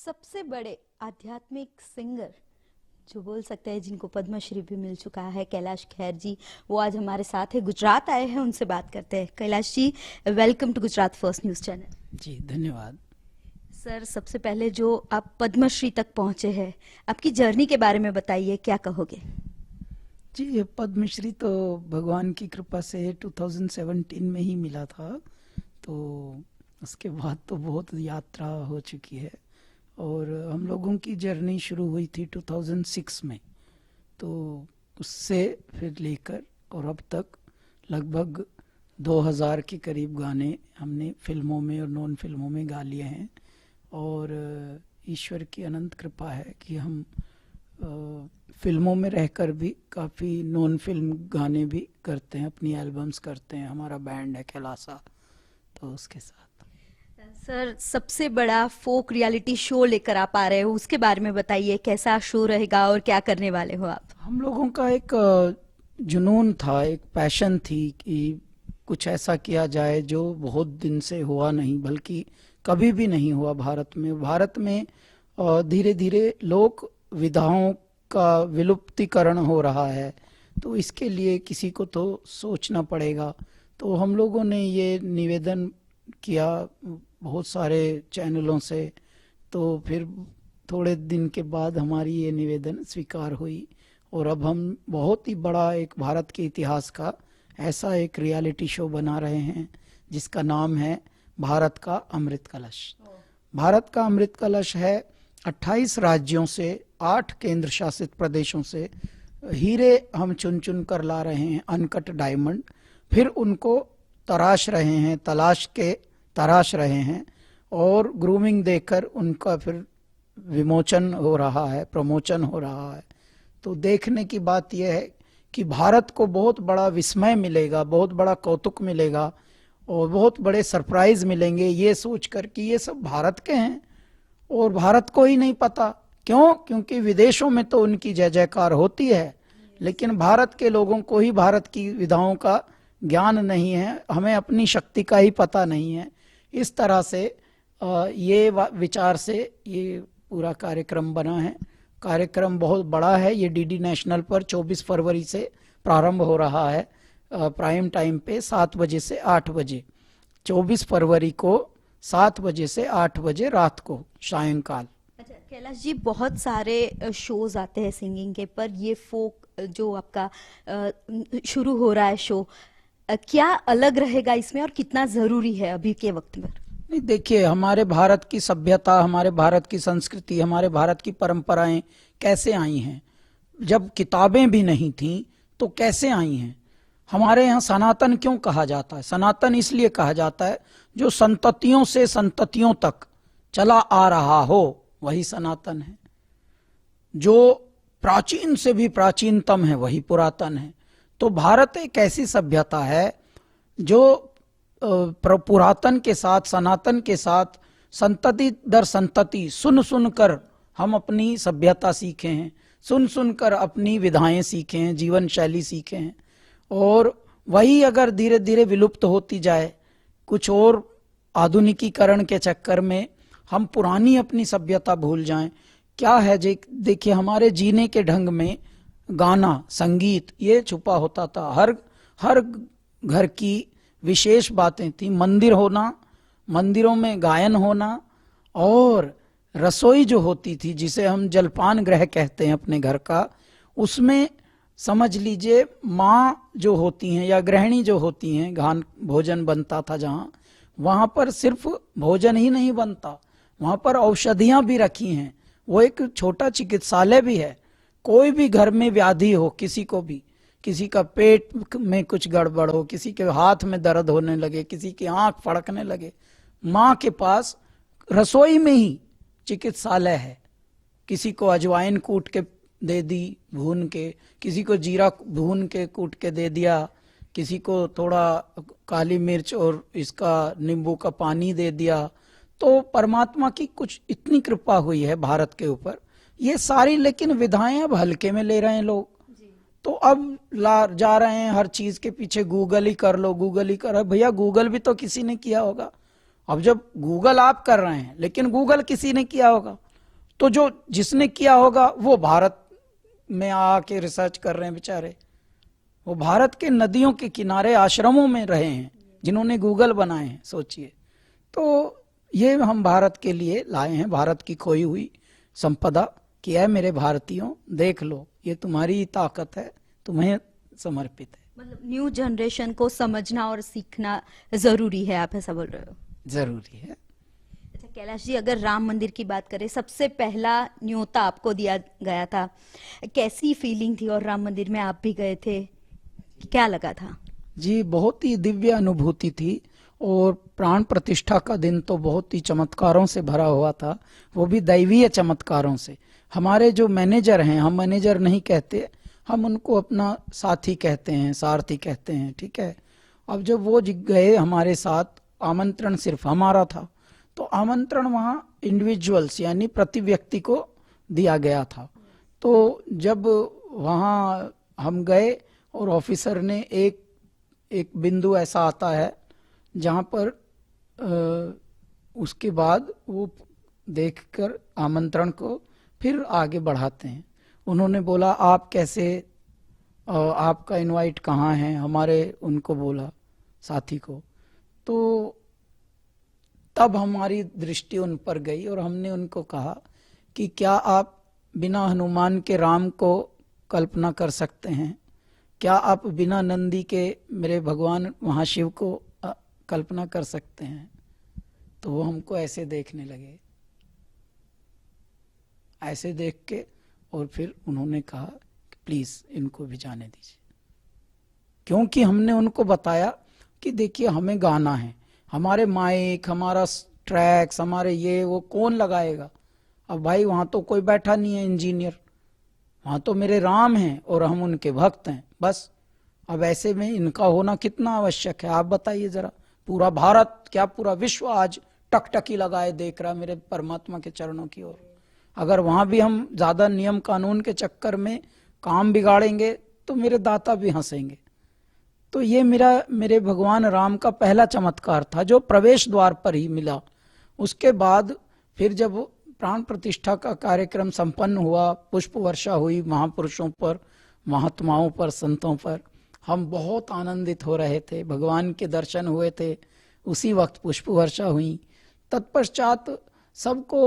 सबसे बड़े आध्यात्मिक सिंगर जो बोल सकते हैं, जिनको पद्मश्री भी मिल चुका है, कैलाश खेर जी, वो आज हमारे साथ है, गुजरात आए हैं, उनसे बात करते हैं। Kailash ji, welcome to Gujarat first news channel. जी धन्यवाद। सर, सबसे पहले जो आप पद्मश्री तक पहुंचे हैं, आपकी जर्नी के बारे में बताइए, क्या कहोगे? जी, ये पद्मश्री तो भगवान की कृपा से 2017 में ही मिला था, तो उसके बाद तो बहुत यात्रा हो चुकी है। और हम लोगों की जर्नी शुरू हुई थी 2006 में, तो उससे फिर लेकर और अब तक लगभग 2000 के करीब गाने हमने फिल्मों में और नॉन फिल्मों में गा लिए हैं। और ईश्वर की अनंत कृपा है कि हम फिल्मों में रहकर भी काफ़ी नॉन फिल्म गाने भी करते हैं, अपनी एल्बम्स करते हैं। हमारा बैंड है कैलासा, तो उसके साथ। सर, सबसे बड़ा फोक रियलिटी शो लेकर आप आ रहे हो, उसके बारे में बताइए, कैसा शो रहेगा और क्या करने वाले हो आप? हम लोगों का एक जुनून था, एक पैशन थी कि कुछ ऐसा किया जाए जो बहुत दिन से हुआ नहीं, बल्कि कभी भी नहीं हुआ भारत में। भारत में धीरे धीरे लोक विधाओं का विलुप्तीकरण हो रहा है, तो इसके लिए किसी को तो सोचना पड़ेगा। तो हम लोगों ने ये निवेदन किया बहुत सारे चैनलों से, तो फिर थोड़े दिन के बाद हमारी ये निवेदन स्वीकार हुई और अब हम बहुत ही बड़ा एक भारत के इतिहास का ऐसा एक रियलिटी शो बना रहे हैं जिसका नाम है भारत का अमृत कलश। भारत का अमृत कलश है 28 राज्यों से 8 केंद्र शासित प्रदेशों से हीरे हम चुन चुन कर ला रहे हैं, अनकट डायमंड, फिर उनको तराश रहे हैं, तराश रहे हैं और ग्रूमिंग देकर उनका फिर विमोचन हो रहा है, प्रमोचन हो रहा है। तो देखने की बात यह है कि भारत को बहुत बड़ा विस्मय मिलेगा, बहुत बड़ा कौतुक मिलेगा और बहुत बड़े सरप्राइज मिलेंगे ये सोचकर कि ये सब भारत के हैं और भारत को ही नहीं पता। क्यों? क्योंकि विदेशों में तो उनकी जय जयकार होती है, लेकिन भारत के लोगों को ही भारत की विधाओं का ज्ञान नहीं है, हमें अपनी शक्ति का ही पता नहीं है। इस तरह से ये विचार से ये पूरा कार्यक्रम बना है। कार्यक्रम बहुत बड़ा है, ये डीडी नेशनल पर 24 फरवरी से प्रारंभ हो रहा है, प्राइम टाइम पे 7 बजे से 8 बजे, 24 फरवरी को 7 बजे से 8 बजे रात को सायंकाल। अच्छा कैलाश जी, बहुत सारे शोज आते हैं सिंगिंग के, पर ये फोक जो आपका शुरू हो रहा है शो, क्या अलग रहेगा इसमें और कितना जरूरी है अभी के वक्त में? नहीं, देखिए, हमारे भारत की सभ्यता, हमारे भारत की संस्कृति, हमारे भारत की परंपराएं कैसे आई हैं? जब किताबें भी नहीं थीं तो कैसे आई हैं? हमारे यहाँ सनातन क्यों कहा जाता है? सनातन इसलिए कहा जाता है जो संततियों से संततियों तक चला आ रहा हो, वही सनातन है। जो प्राचीन से भी प्राचीनतम है वही पुरातन है। तो भारत एक ऐसी सभ्यता है जो पुरातन के साथ, सनातन के साथ, संतति दर संतति सुन सुन कर हम अपनी सभ्यता सीखे हैं, सुन सुन कर अपनी विधाएं सीखे हैं, जीवन शैली सीखे हैं। और वही अगर धीरे धीरे विलुप्त होती जाए, कुछ और आधुनिकीकरण के चक्कर में हम पुरानी अपनी सभ्यता भूल जाएं, क्या है? देखिए, हमारे जीने के ढंग में गाना, संगीत ये छुपा होता था। हर घर की विशेष बातें थी। मंदिर होना, मंदिरों में गायन होना, और रसोई जो होती थी जिसे हम जलपान गृह कहते हैं अपने घर का, उसमें समझ लीजिए माँ जो होती हैं या गृहिणी जो होती हैं, घान भोजन बनता था जहाँ, वहाँ पर सिर्फ भोजन ही नहीं बनता, वहाँ पर औषधियाँ भी रखी हैं। वो एक छोटा चिकित्सालय भी है। कोई भी घर में व्याधि हो, किसी को भी, किसी का पेट में कुछ गड़बड़ हो, किसी के हाथ में दर्द होने लगे, किसी की आंख फड़कने लगे, माँ के पास रसोई में ही चिकित्सालय है। किसी को अजवाइन कूट के दे दी भून के, किसी को जीरा भून के कूट के दे दिया, किसी को थोड़ा काली मिर्च और इसका नींबू का पानी दे दिया। तो परमात्मा की कुछ इतनी कृपा हुई है भारत के ऊपर। ये सारी लेकिन विधाएं अब हल्के में ले रहे हैं लोग, तो अब जा रहे हैं हर चीज के पीछे, गूगल ही कर लो, गूगल ही कर। भैया, गूगल भी तो किसी ने किया होगा। अब जब गूगल आप कर रहे हैं, लेकिन गूगल किसी ने किया होगा। तो जो जिसने किया होगा वो भारत में आके रिसर्च कर रहे हैं बेचारे, वो भारत के नदियों के किनारे आश्रमों में रहे हैं जिन्होंने गूगल बनाए हैं, सोचिए। तो ये हम भारत के लिए लाए हैं, भारत की खोई हुई संपदा कि है मेरे भारतीयों, देख लो ये तुम्हारी ताकत है, तुम्हें समर्पित है। मतलब न्यू जनरेशन को समझना और सीखना जरूरी है, आप ऐसा बोल रहे हो? जरूरी है। अच्छा कैलाश जी, अगर राम मंदिर की बात करें, सबसे पहला न्योता आपको दिया गया था, कैसी फीलिंग थी? और राम मंदिर में आप भी गए थे, क्या लगा था? जी बहुत ही दिव्य अनुभूति थी, और प्राण प्रतिष्ठा का दिन तो बहुत ही चमत्कारों से भरा हुआ था, वो भी दैवीय चमत्कारों से। हमारे जो मैनेजर हैं, हम मैनेजर नहीं कहते, हम उनको अपना साथी कहते हैं, सारथी कहते हैं, ठीक है। अब जब वो गए हमारे साथ, आमंत्रण सिर्फ हमारा था, तो आमंत्रण वहाँ इंडिविजुअल्स यानी प्रति व्यक्ति को दिया गया था। तो जब वहाँ हम गए और ऑफिसर ने एक बिंदु ऐसा आता है जहाँ पर उसके बाद वो देखकर आमंत्रण को फिर आगे बढ़ाते हैं। उन्होंने बोला आप कैसे, आपका इनवाइट कहाँ है, हमारे उनको बोला साथी को। तो तब हमारी दृष्टि उन पर गई और हमने उनको कहा कि क्या आप बिना हनुमान के राम को कल्पना कर सकते हैं? क्या आप बिना नंदी के मेरे भगवान महाशिव को कल्पना कर सकते हैं? तो वो हमको ऐसे देखने लगे, ऐसे देख के, और फिर उन्होंने कहा कि प्लीज इनको भी जाने दीजिए, क्योंकि हमने उनको बताया कि देखिए हमें गाना है, हमारे माइक, हमारा ट्रैक्स, हमारे ये वो कौन लगाएगा? अब भाई वहां तो कोई बैठा नहीं है इंजीनियर, वहां तो मेरे राम हैं और हम उनके भक्त हैं, बस। अब ऐसे में इनका होना कितना आवश्यक है, आप बताइए जरा। पूरा भारत क्या पूरा विश्व आज टकटकी लगाए देख रहा मेरे परमात्मा के चरणों की ओर। अगर वहां भी हम ज्यादा नियम कानून के चक्कर में काम बिगाड़ेंगे तो मेरे दाता भी हंसेंगे। तो ये मेरे भगवान राम का पहला चमत्कार था जो प्रवेश द्वार पर ही मिला। उसके बाद फिर जब प्राण प्रतिष्ठा का कार्यक्रम संपन्न हुआ, पुष्प वर्षा हुई महापुरुषों पर, महात्माओं पर, संतों पर, हम बहुत आनंदित हो रहे थे, भगवान के दर्शन हुए थे, उसी वक्त पुष्प वर्षा हुई। तत्पश्चात सबको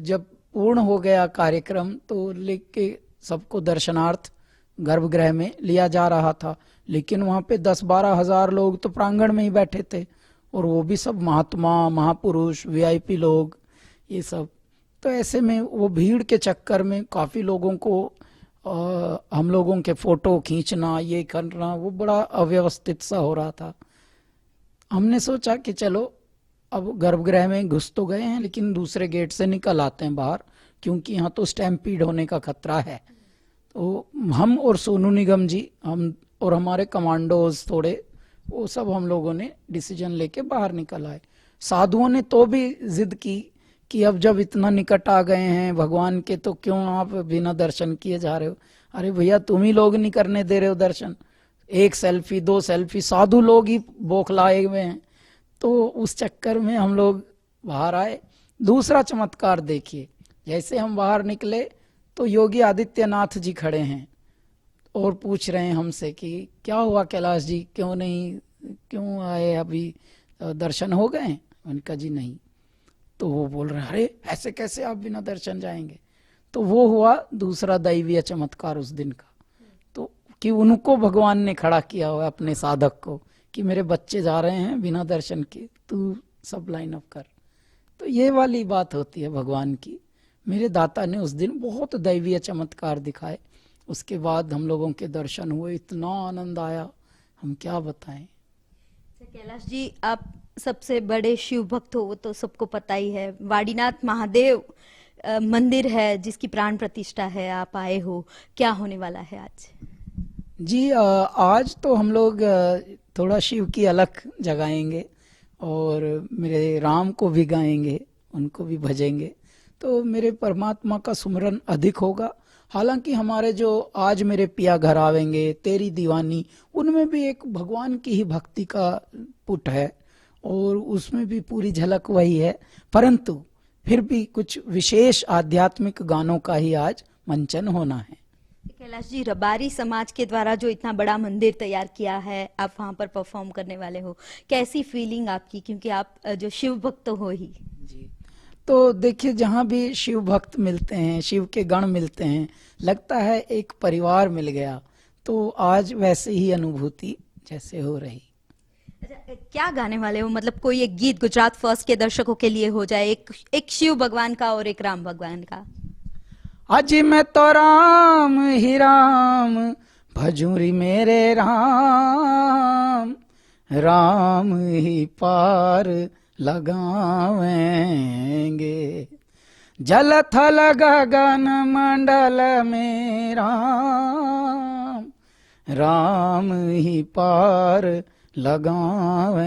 जब पूर्ण हो गया कार्यक्रम तो लेके सबको दर्शनार्थ गर्भगृह में लिया जा रहा था, लेकिन वहाँ पे 10-12 हजार लोग तो प्रांगण में ही बैठे थे, और वो भी सब महात्मा, महापुरुष, वीआईपी लोग, ये सब। तो ऐसे में वो भीड़ के चक्कर में काफ़ी लोगों को हम लोगों के फोटो खींचना, ये करना, वो बड़ा अव्यवस्थित सा हो रहा था। हमने सोचा कि चलो अब गर्भगृह में घुस तो गए हैं, लेकिन दूसरे गेट से निकल आते हैं बाहर, क्योंकि यहाँ तो स्टैम्पीड होने का खतरा है। तो हम और सोनू निगम जी, हम और हमारे कमांडोज थोड़े, वो सब हम लोगों ने डिसीजन लेके बाहर निकल आए। साधुओं ने तो भी जिद की कि अब जब इतना निकट आ गए हैं भगवान के, तो क्यों आप बिना दर्शन किए जा रहे हो? अरे भैया तुम ही लोग नहीं करने दे रहे हो दर्शन, 1 सेल्फी 2 सेल्फी, साधु लोग ही बौखलाए हुए हैं। तो उस चक्कर में हम लोग बाहर आए। दूसरा चमत्कार देखिए, जैसे हम बाहर निकले तो योगी आदित्यनाथ जी खड़े हैं और पूछ रहे हैं हमसे कि क्या हुआ कैलाश जी, क्यों आए, अभी दर्शन हो गए? उनका जी नहीं। तो वो बोल रहे हैं अरे ऐसे कैसे आप बिना दर्शन जाएंगे? तो वो हुआ दूसरा दैवीय चमत्कार उस दिन का, तो कि उनको भगवान ने खड़ा किया हुआ अपने साधक को कि मेरे बच्चे जा रहे हैं बिना दर्शन के, तू सब लाइन अप कर। तो ये वाली बात होती है भगवान की। मेरे दाता ने उस दिन बहुत दैवीय चमत्कार दिखाए, उसके बाद हम लोगों के दर्शन हुए, इतना आनंद आया, हम क्या बताएं। कैलाश जी, आप सबसे बड़े शिव भक्त हो, वो तो सबको पता ही है। वाडीनाथ महादेव मंदिर है जिसकी प्राण प्रतिष्ठा है, आप आए हो, क्या होने वाला है आज? जी आज तो हम लोग थोड़ा शिव की अलख जगाएंगे और मेरे राम को भी गाएंगे, उनको भी भजेंगे, तो मेरे परमात्मा का सुमरन अधिक होगा। हालांकि हमारे जो आज मेरे पिया घर आवेंगे, तेरी दीवानी, उनमें भी एक भगवान की ही भक्ति का पुट है और उसमें भी पूरी झलक वही है, परंतु फिर भी कुछ विशेष आध्यात्मिक गानों का ही आज मंचन होना है। कैलाश जी, रबारी समाज के द्वारा जो इतना बड़ा मंदिर तैयार किया है, आप वहां पर परफॉर्म करने वाले हो, कैसी फीलिंग आपकी, क्योंकि आप जो शिव भक्त हो ही। जी, तो देखिए, जहाँ भी शिव भक्त मिलते हैं, शिव के गण मिलते हैं, लगता है एक परिवार मिल गया। तो आज वैसे ही अनुभूति जैसे हो रही। अच्छा, क्या गाने वाले हो? मतलब कोई एक गीत गुजरात फर्स्ट के दर्शकों के लिए हो जाए, एक शिव भगवान का और एक राम भगवान का। आज मैं तो राम ही राम भजूरी मेरे राम, राम ही पार लगावेंगे, जल थल गगन मंडल में राम, राम ही पार लगावेंगे।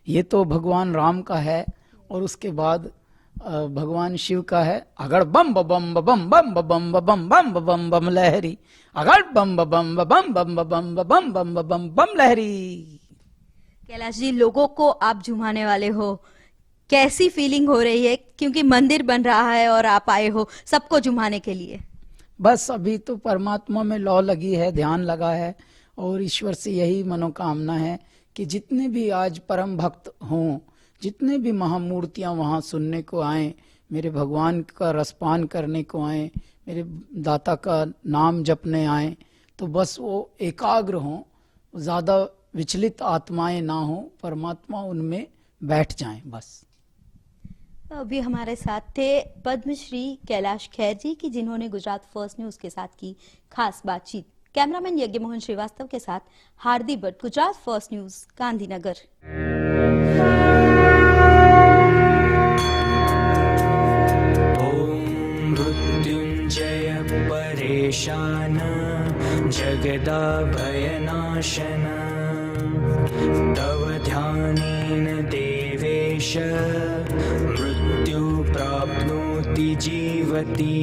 ये तो भगवान राम का है। और उसके बाद भगवान शिव का है, अगड़ बम बम बम बम बम बम बम बम बम बम लहरी, अगड़ बम बम बम बम बम बम बम बम बम लहरी। कैलाश जी, लोगों को आप झुमाने वाले हो, कैसी फीलिंग हो रही है? क्योंकि मंदिर बन रहा है और आप आए हो सबको झुमाने के लिए। बस अभी तो परमात्मा में लौ लगी है, ध्यान लगा है, और ईश्वर से यही मनोकामना है कि जितने भी आज परम भक्त हों, जितने भी महामूर्तियां वहाँ सुनने को आए, मेरे भगवान का रसपान करने को आए, मेरे दाता का नाम जपने आए, तो बस वो एकाग्र हों, ज़्यादा विचलित आत्माएं ना हो, परमात्मा उनमें बैठ जाएं बस। अभी हमारे साथ थे पद्मश्री कैलाश खेर जी की, जिन्होंने गुजरात फर्स्ट न्यूज के साथ की खास बातचीत। कैमरामैन यज्ञ मोहन श्रीवास्तव के साथ hearty Bhatt, Gujarat first news, Gandhinagar. Mrityunjay परेशान जगदाभयनाशन, तव ध्यानेन देवेश मृत्यु प्राप्नोति जीवति।